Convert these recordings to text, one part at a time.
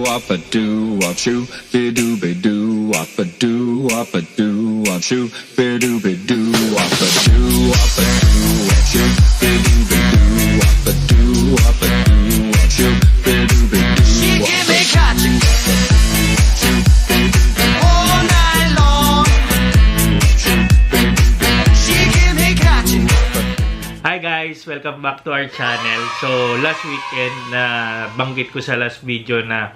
wop a doo wop shoo, be doo be doo wop a doo wop a doo wop shoo, be doo be doo wop a doo wop a doo wop shoo, be doo be doo wop a doo wop a doo wop shoo, be doo be doo. She give me catching all night long. She give me catching. Hi guys! Welcome back to our channel. So, last weekend na banggit ko sa last video na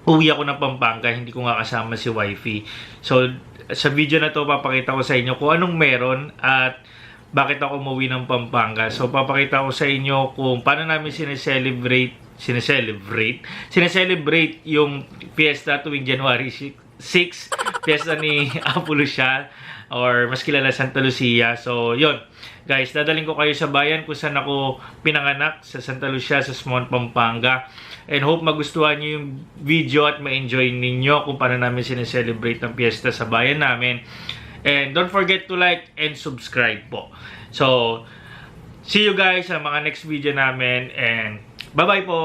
uwi ako ng Pampanga, hindi ko nga kasama si wifey. So, sa video na to papakita ko sa inyo kung anong meron at bakit ako umuwi ng Pampanga. So, papakita ko sa inyo kung paano namin sineselebrate yung Fiesta tuwing January 6, Fiesta ni APU LUCIA or mas kilala Santa Lucia. So, yun. Guys, dadaling ko kayo sa bayan kung saan ako pinanganak, sa Sta Lucia Sasmuan Pampanga. And hope magustuhan nyo yung video at ma-enjoy ninyo kung paano namin sineselebrate ng piyesta sa bayan namin. And don't forget to like and subscribe po. So, see you guys sa mga next video namin. And bye-bye po!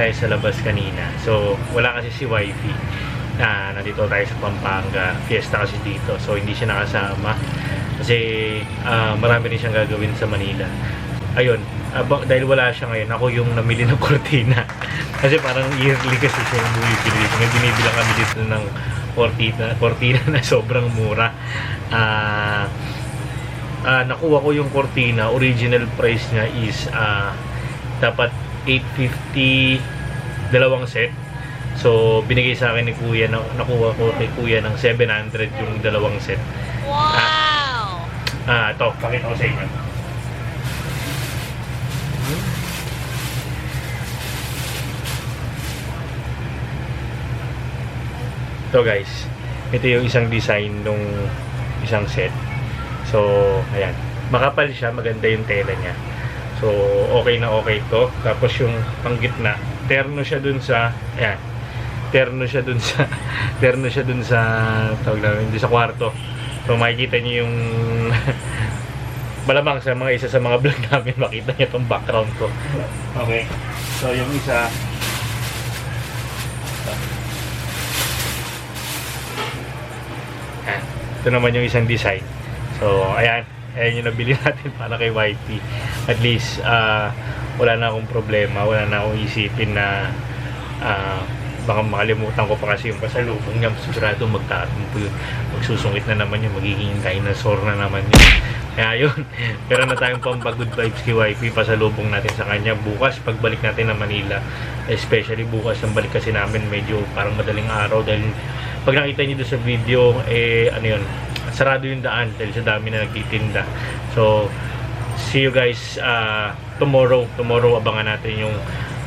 tayo sa labas kanina. So, wala kasi si wifey. Nandito tayo sa Pampanga. Fiesta kasi dito. So, hindi siya nakasama. Kasi, marami rin siyang gagawin sa Manila. Ayun. Dahil wala siya ngayon, ako yung namili ng kortina. Kasi parang yearly kasi siya yung bumibili. Ngayon, binibilang kami dito ng kortina na sobrang mura. Nakuha ko yung kortina. Original price niya is dapat 850 dalawang set. So binigay sa akin ni kuya, nakuha ko kay kuya ng 700 yung dalawang set. Wow! Ito, pakita ko sa inyo. Ito guys, ito yung isang design nung isang set. So, ayan. Makapal siya, maganda yung tela niya. So, okay na okay to. Tapos yung panggitna, terno siya dun sa, ayan. Terno siya dun sa, tawag namin, dun sa kwarto. So, makikita niyo yung, malamang sa isa sa mga vlog namin, makita niyo itong background ko. Okay. So, yung isa, ayan. Ito naman yung isang design. So, ayan yung nabili natin para kay wifey. At least, wala na akong problema, wala na akong isipin na baka makalimutan ko pa kasi yung pasalubong niya. Sigurado magtatampo yun. Magsusungit na naman yun, magiging dinosaur na naman yun. Kaya yun, meron na tayong pang-good vibes kay wifey, pasalubong natin sa kanya. Bukas, pagbalik natin na Manila, especially bukas, ang balik kasi namin medyo parang madaling araw dahil pag nakita niyo doon sa video, ano yun, sarado yung daan dahil sa dami na nagtitinda. So, see you guys tomorrow. Tomorrow, abangan natin yung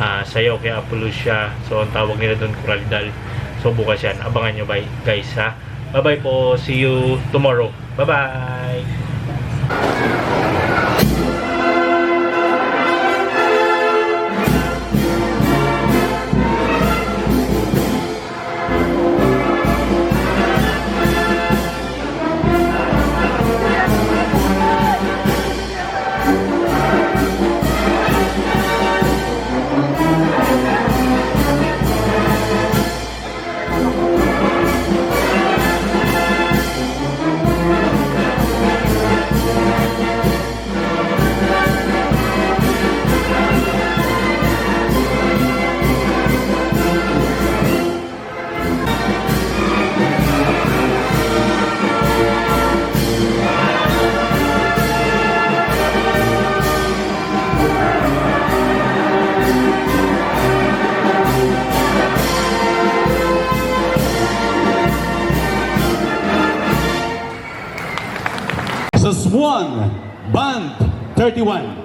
sayaw kay APU LUCIA. So, ang tawag nila doon, KURALDAL. So, bukas yan. Abangan nyo guys ha. Bye-bye po. See you tomorrow. Bye-bye! Sasmuan, Band 31.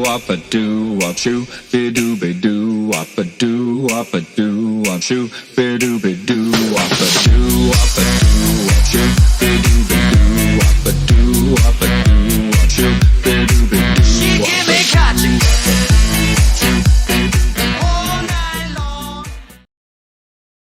wop a doo wop shoo be doo be doo wop a doo wop a doo wop shoo be doo wop a doo wop a doo